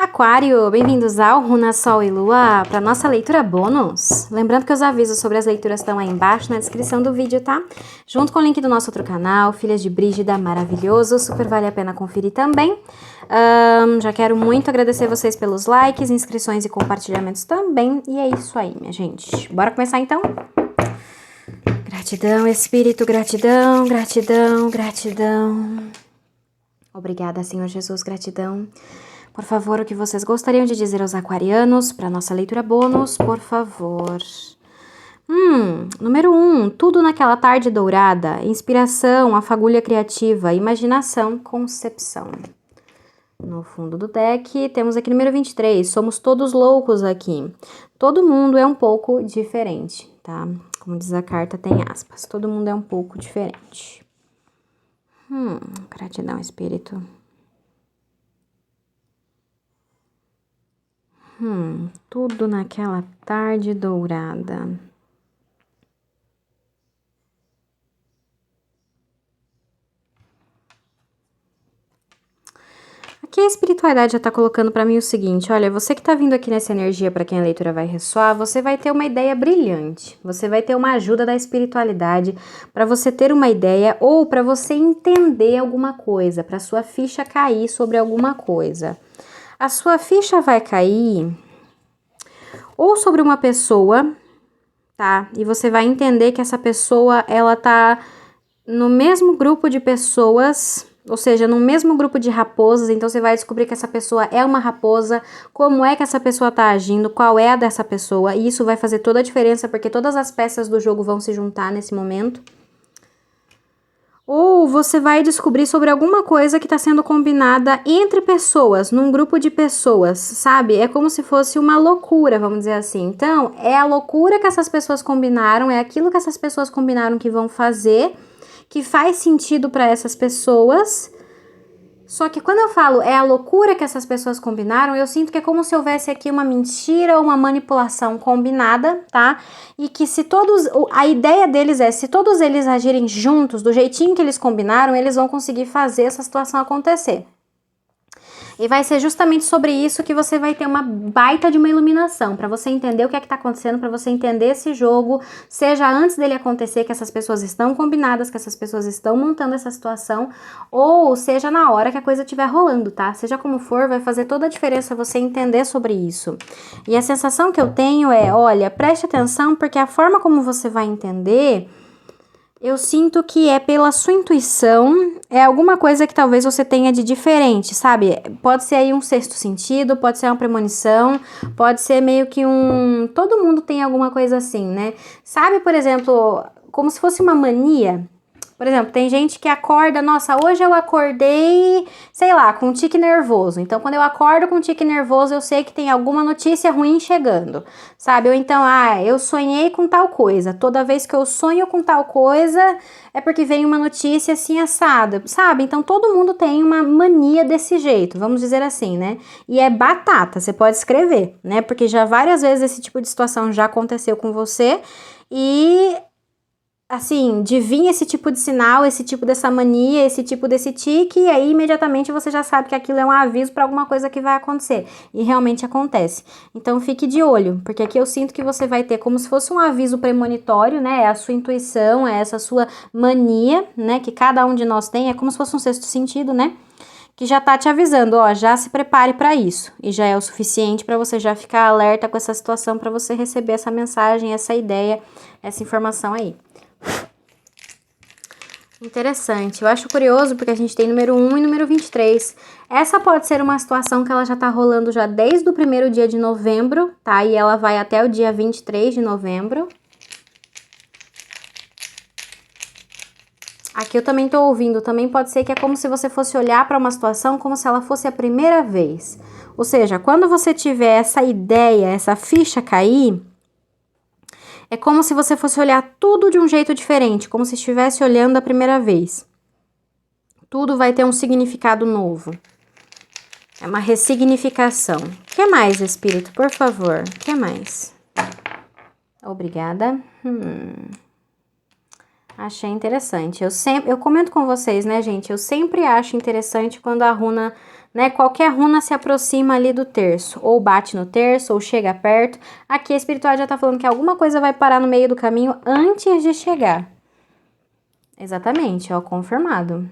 Aquário, bem-vindos ao Runa Sol e Lua para nossa leitura bônus. Lembrando que os avisos sobre as leituras estão aí embaixo na descrição do vídeo, tá? Junto com o link do nosso outro canal, Filhas de Brígida, maravilhoso, super vale a pena conferir também. Já quero muito agradecer vocês pelos likes, inscrições e compartilhamentos também. E é isso aí, minha gente. Bora começar então? Gratidão, Espírito, gratidão, gratidão, gratidão. Obrigada, Senhor Jesus, gratidão. Por favor, o que vocês gostariam de dizer aos aquarianos para nossa leitura bônus, por favor. Número 1, tudo naquela tarde dourada, inspiração, a fagulha criativa, imaginação, concepção. No fundo do deck, temos aqui número 23, somos todos loucos aqui. Todo mundo é um pouco diferente, tá? Como diz a carta, tem aspas, todo mundo é um pouco diferente. Gratidão, Espírito. Tudo naquela tarde dourada. Aqui a espiritualidade já tá colocando pra mim o seguinte, olha, você que tá vindo aqui nessa energia pra quem a leitura vai ressoar, você vai ter uma ideia brilhante, você vai ter uma ajuda da espiritualidade pra você ter uma ideia ou pra você entender alguma coisa, pra sua ficha cair sobre alguma coisa. A sua ficha vai cair ou sobre uma pessoa, tá? E você vai entender que essa pessoa, ela tá no mesmo grupo de pessoas, ou seja, no mesmo grupo de raposas, então você vai descobrir que essa pessoa é uma raposa, como é que essa pessoa tá agindo, qual é a dessa pessoa, e isso vai fazer toda a diferença, porque todas as peças do jogo vão se juntar nesse momento. Ou você vai descobrir sobre alguma coisa que está sendo combinada entre pessoas, num grupo de pessoas, sabe? É como se fosse uma loucura, vamos dizer assim. Então, é a loucura que essas pessoas combinaram, é aquilo que essas pessoas combinaram que vão fazer, que faz sentido para essas pessoas. Só que quando eu falo é a loucura que essas pessoas combinaram, eu sinto que é como se houvesse aqui uma mentira ou uma manipulação combinada, tá? E que se todos, a ideia deles é, se todos eles agirem juntos, do jeitinho que eles combinaram, eles vão conseguir fazer essa situação acontecer. E vai ser justamente sobre isso que você vai ter uma baita de uma iluminação, para você entender o que é que tá acontecendo, para você entender esse jogo, seja antes dele acontecer, que essas pessoas estão combinadas, que essas pessoas estão montando essa situação, ou seja na hora que a coisa estiver rolando, tá? Seja como for, vai fazer toda a diferença você entender sobre isso. E a sensação que eu tenho é, olha, preste atenção, porque a forma como você vai entender, eu sinto que é pela sua intuição, é alguma coisa que talvez você tenha de diferente, sabe? Pode ser aí um sexto sentido, pode ser uma premonição, pode ser meio que um... Todo mundo tem alguma coisa assim, né? Sabe, por exemplo, como se fosse uma mania? Por exemplo, tem gente que acorda, nossa, hoje eu acordei, sei lá, com um tique nervoso. Então, quando eu acordo com um tique nervoso, eu sei que tem alguma notícia ruim chegando, sabe? Ou então, eu sonhei com tal coisa. Toda vez que eu sonho com tal coisa, é porque vem uma notícia assim assada, sabe? Então, todo mundo tem uma mania desse jeito, vamos dizer assim, né? E é batata, você pode escrever, né? Porque já várias vezes esse tipo de situação já aconteceu com você e... assim, de vir esse tipo de sinal, esse tipo dessa mania, esse tipo desse tique, e aí imediatamente você já sabe que aquilo é um aviso para alguma coisa que vai acontecer. E realmente acontece. Então fique de olho, porque aqui eu sinto que você vai ter como se fosse um aviso premonitório, né? É a sua intuição, é essa sua mania, né? Que cada um de nós tem, é como se fosse um sexto sentido, né? Que já tá te avisando, ó, já se prepare para isso. E já é o suficiente para você já ficar alerta com essa situação, para você receber essa mensagem, essa ideia, essa informação aí. Interessante, eu acho curioso porque a gente tem número 1 e número 23. Essa pode ser uma situação que ela já tá rolando já desde o primeiro dia de novembro, tá? E ela vai até o dia 23 de novembro. Aqui eu também tô ouvindo, também pode ser que é como se você fosse olhar para uma situação como se ela fosse a primeira vez. Ou seja, quando você tiver essa ideia, essa ficha cair... é como se você fosse olhar tudo de um jeito diferente, como se estivesse olhando a primeira vez. Tudo vai ter um significado novo. É uma ressignificação. O que mais, Espírito? Por favor, o que mais? Obrigada. Achei interessante. Eu comento com vocês, né, gente? Eu sempre acho interessante quando a runa né? Qualquer runa se aproxima ali do terço, ou bate no terço, ou chega perto. Aqui a espiritualidade já tá falando que alguma coisa vai parar no meio do caminho antes de chegar. Exatamente, ó, confirmado.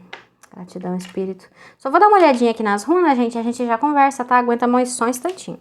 Gratidão, espírito. Só vou dar uma olhadinha aqui nas runas, gente, a gente já conversa, tá? Aguenta mais só um instantinho.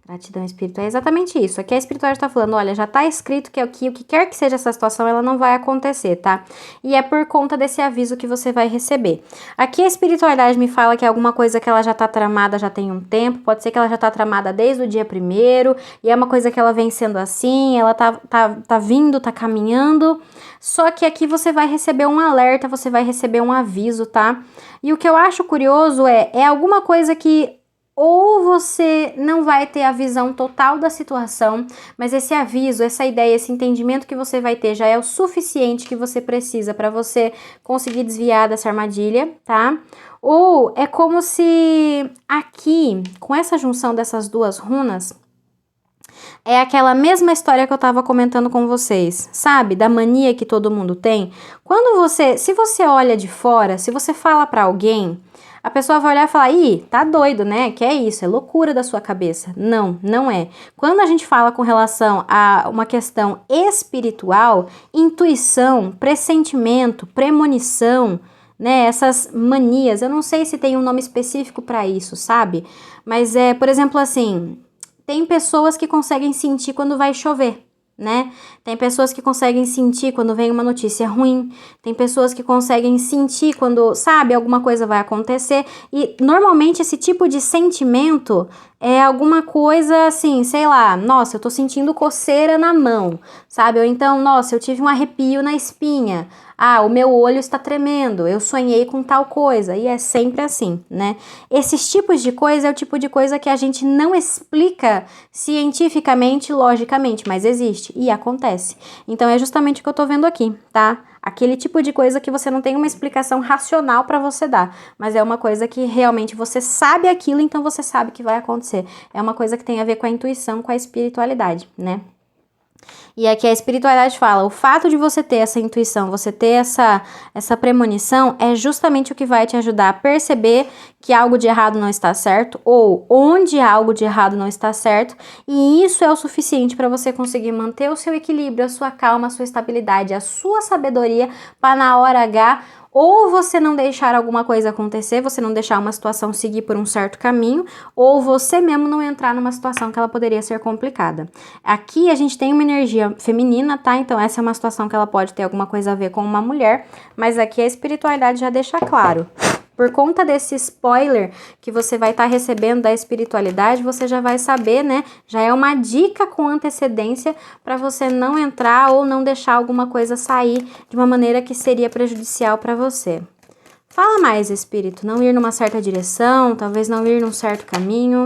Gratidão, espírito. É exatamente isso. Aqui a espiritualidade está falando, olha, já está escrito que aqui, o que quer que seja essa situação, ela não vai acontecer, tá? E é por conta desse aviso que você vai receber. Aqui a espiritualidade me fala que é alguma coisa que ela já está tramada já tem um tempo, pode ser que ela já está tramada desde o dia 1º, e é uma coisa que ela vem sendo assim, ela tá vindo, tá caminhando, só que aqui você vai receber um alerta, você vai receber um aviso, tá? E o que eu acho curioso é alguma coisa que ou você não vai ter a visão total da situação, mas esse aviso, essa ideia, esse entendimento que você vai ter já é o suficiente que você precisa para você conseguir desviar dessa armadilha, tá? Ou é como se aqui, com essa junção dessas duas runas, é aquela mesma história que eu tava comentando com vocês, sabe? Da mania que todo mundo tem. Se você olha de fora, se você fala para alguém, a pessoa vai olhar e falar, ih, tá doido, né? Que é isso, é loucura da sua cabeça. Não, não é. Quando a gente fala com relação a uma questão espiritual, intuição, pressentimento, premonição, né? Essas manias, eu não sei se tem um nome específico para isso, sabe? Mas por exemplo, assim, tem pessoas que conseguem sentir quando vai chover, né? Tem pessoas que conseguem sentir quando vem uma notícia ruim, tem pessoas que conseguem sentir quando, sabe, alguma coisa vai acontecer, e normalmente esse tipo de sentimento é alguma coisa assim, sei lá, nossa, eu tô sentindo coceira na mão, sabe? Ou então, nossa, eu tive um arrepio na espinha. Ah, o meu olho está tremendo, eu sonhei com tal coisa, e é sempre assim, né? Esses tipos de coisa é o tipo de coisa que a gente não explica cientificamente, logicamente, mas existe e acontece. Então é justamente o que eu tô vendo aqui, tá? Aquele tipo de coisa que você não tem uma explicação racional para você dar, mas é uma coisa que realmente você sabe aquilo, então você sabe que vai acontecer. É uma coisa que tem a ver com a intuição, com a espiritualidade, né? E aqui a espiritualidade fala, o fato de você ter essa intuição, você ter essa premonição, é justamente o que vai te ajudar a perceber que algo de errado não está certo, ou onde algo de errado não está certo, e isso é o suficiente para você conseguir manter o seu equilíbrio, a sua calma, a sua estabilidade, a sua sabedoria, para na hora H, ou você não deixar alguma coisa acontecer, você não deixar uma situação seguir por um certo caminho, ou você mesmo não entrar numa situação que ela poderia ser complicada. Aqui a gente tem uma energia feminina, tá? Então essa é uma situação que ela pode ter alguma coisa a ver com uma mulher, mas aqui a espiritualidade já deixa claro. Por conta desse spoiler que você vai estar recebendo da espiritualidade, você já vai saber, né? Já é uma dica com antecedência para você não entrar ou não deixar alguma coisa sair de uma maneira que seria prejudicial para você. Fala mais, espírito. Não ir numa certa direção, talvez não ir num certo caminho.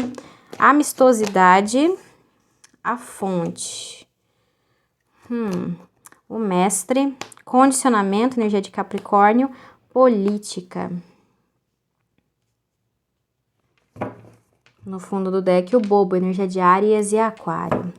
Amistosidade, a fonte. O mestre, condicionamento, energia de Capricórnio, política. No fundo do deck, o bobo, energia de Áries e Aquário.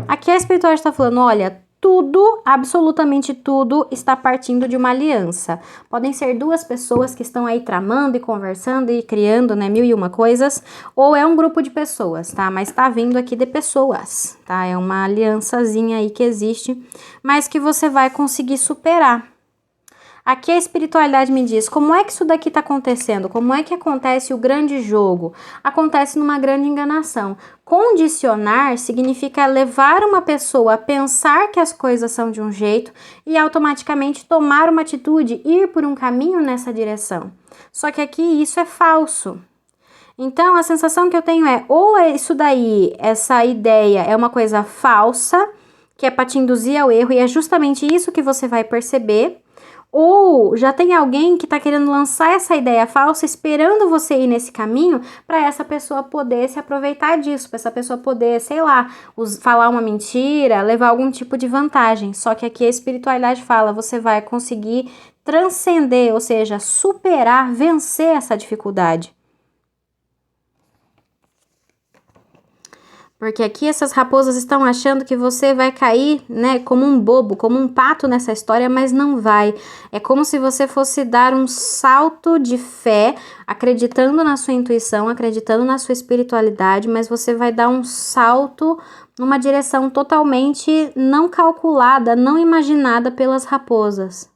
Aqui a espiritualidade está falando, olha, tudo, absolutamente tudo, está partindo de uma aliança. Podem ser duas pessoas que estão aí tramando e conversando e criando, né, mil e uma coisas, ou é um grupo de pessoas, tá? Mas tá vindo aqui de pessoas, tá? É uma aliançazinha aí que existe, mas que você vai conseguir superar. Aqui a espiritualidade me diz, como é que isso daqui está acontecendo? Como é que acontece o grande jogo? Acontece numa grande enganação. Condicionar significa levar uma pessoa a pensar que as coisas são de um jeito e automaticamente tomar uma atitude, ir por um caminho nessa direção. Só que aqui isso é falso. Então a sensação que eu tenho é, ou é isso daí, essa ideia é uma coisa falsa, que é para te induzir ao erro, e é justamente isso que você vai perceber, ou já tem alguém que está querendo lançar essa ideia falsa, esperando você ir nesse caminho, para essa pessoa poder se aproveitar disso, para essa pessoa poder, sei lá, falar uma mentira, levar algum tipo de vantagem. Só que aqui a espiritualidade fala, você vai conseguir transcender, ou seja, superar, vencer essa dificuldade. Porque aqui essas raposas estão achando que você vai cair, né, como um bobo, como um pato nessa história, mas não vai. É como se você fosse dar um salto de fé, acreditando na sua intuição, acreditando na sua espiritualidade, mas você vai dar um salto numa direção totalmente não calculada, não imaginada pelas raposas.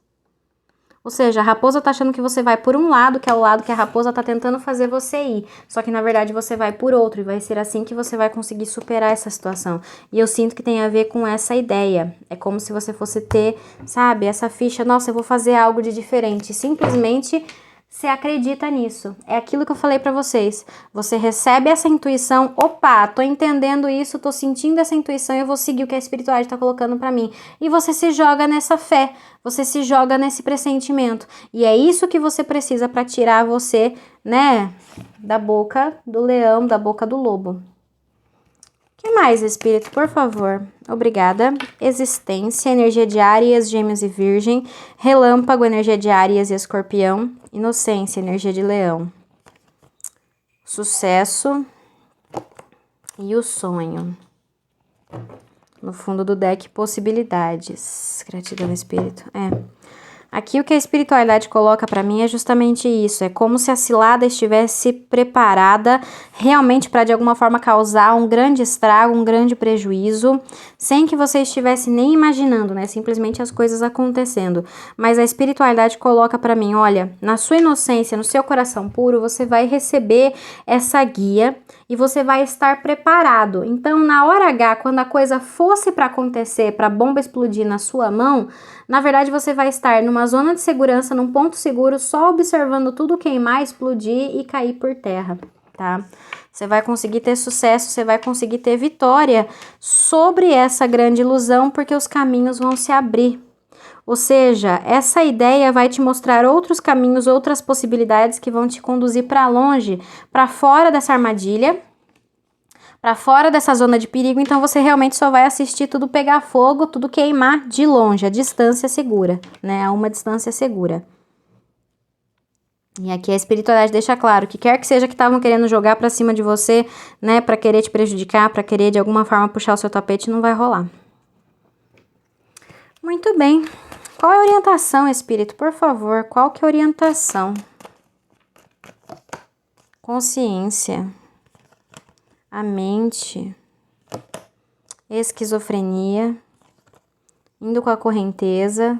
Ou seja, a raposa tá achando que você vai por um lado, que é o lado que a raposa tá tentando fazer você ir. Só que na verdade você vai por outro e vai ser assim que você vai conseguir superar essa situação. E eu sinto que tem a ver com essa ideia. É como se você fosse ter, sabe, essa ficha, nossa, eu vou fazer algo de diferente. Simplesmente você acredita nisso. É aquilo que eu falei pra vocês. Você recebe essa intuição, opa, tô entendendo isso, tô sentindo essa intuição e eu vou seguir o que a espiritualidade tá colocando pra mim. E você se joga nessa fé, você se joga nesse pressentimento. E é isso que você precisa pra tirar você, né, da boca do leão, da boca do lobo. O que mais, Espírito, por favor? Obrigada. Existência, energia de Áries, Gêmeos e Virgem. Relâmpago, energia de Áries e Escorpião. Inocência, energia de Leão. Sucesso e o sonho. No fundo do deck, possibilidades. Gratidão, Espírito. Aqui o que a espiritualidade coloca pra mim é justamente isso, é como se a cilada estivesse preparada realmente para de alguma forma causar um grande estrago, um grande prejuízo, sem que você estivesse nem imaginando, né, simplesmente as coisas acontecendo. Mas a espiritualidade coloca pra mim, olha, na sua inocência, no seu coração puro, você vai receber essa guia e você vai estar preparado. Então, na hora H, quando a coisa fosse para acontecer, para a bomba explodir na sua mão, na verdade você vai estar numa zona de segurança, num ponto seguro, só observando tudo queimar, explodir e cair por terra, tá? Você vai conseguir ter sucesso, você vai conseguir ter vitória sobre essa grande ilusão, porque os caminhos vão se abrir. Ou seja, essa ideia vai te mostrar outros caminhos, outras possibilidades que vão te conduzir para longe, para fora dessa armadilha, para fora dessa zona de perigo. Então você realmente só vai assistir tudo pegar fogo, tudo queimar de longe, a distância segura, né? A uma distância segura. E aqui a espiritualidade deixa claro que quer que seja que estavam querendo jogar para cima de você, né, para querer te prejudicar, para querer de alguma forma puxar o seu tapete, não vai rolar. Muito bem. Qual é a orientação, Espírito? Por favor, qual que é a orientação? Consciência. A mente. Esquizofrenia. Indo com a correnteza.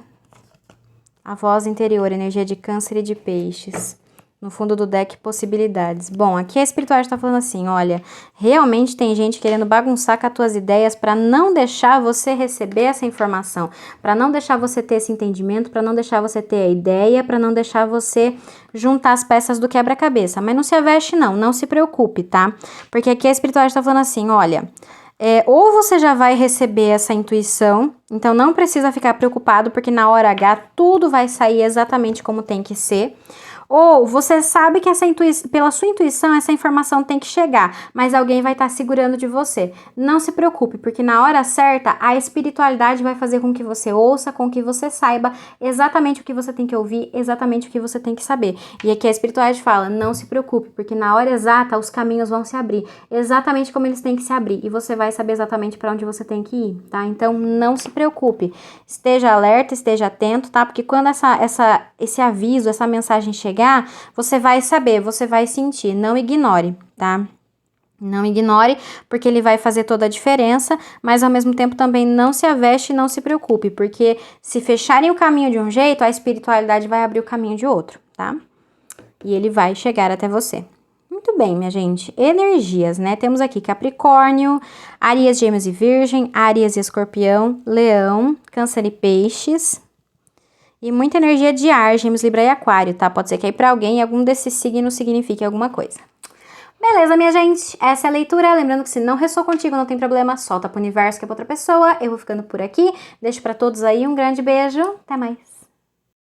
A voz interior, energia de Câncer e de Peixes. No fundo do deck, possibilidades. Bom, aqui a espiritualidade está falando assim, olha, realmente tem gente querendo bagunçar com as tuas ideias para não deixar você receber essa informação, para não deixar você ter esse entendimento, para não deixar você ter a ideia, para não deixar você juntar as peças do quebra-cabeça. Mas não se aveste não se preocupe, tá? Porque aqui a espiritualidade está falando assim, olha, ou você já vai receber essa intuição, então não precisa ficar preocupado, porque na hora H tudo vai sair exatamente como tem que ser. Ou você sabe que pela sua intuição essa informação tem que chegar, mas alguém vai estar segurando de você. Não se preocupe, porque na hora certa a espiritualidade vai fazer com que você ouça, com que você saiba exatamente o que você tem que ouvir, exatamente o que você tem que saber. E aqui a espiritualidade fala, não se preocupe, porque na hora exata os caminhos vão se abrir, exatamente como eles têm que se abrir, e você vai saber exatamente para onde você tem que ir, tá? Então não se preocupe, esteja alerta, esteja atento, tá? Porque quando esse aviso, essa mensagem chegar, você vai saber, você vai sentir, não ignore, tá? Não ignore, porque ele vai fazer toda a diferença, mas ao mesmo tempo também não se aveste e não se preocupe, porque se fecharem o caminho de um jeito, a espiritualidade vai abrir o caminho de outro, tá? E ele vai chegar até você. Muito bem, minha gente. Energias, né? Temos aqui Capricórnio, Áries, Gêmeos e Virgem, Áries e Escorpião, Leão, Câncer e Peixes. E muita energia de ar, Gêmeos, Libra e Aquário, tá? Pode ser que aí pra alguém algum desses signos signifique alguma coisa. Beleza, minha gente? Essa é a leitura. Lembrando que se não ressoou contigo, não tem problema, solta pro universo que é pra outra pessoa. Eu vou ficando por aqui. Deixo pra todos aí um grande beijo. Até mais.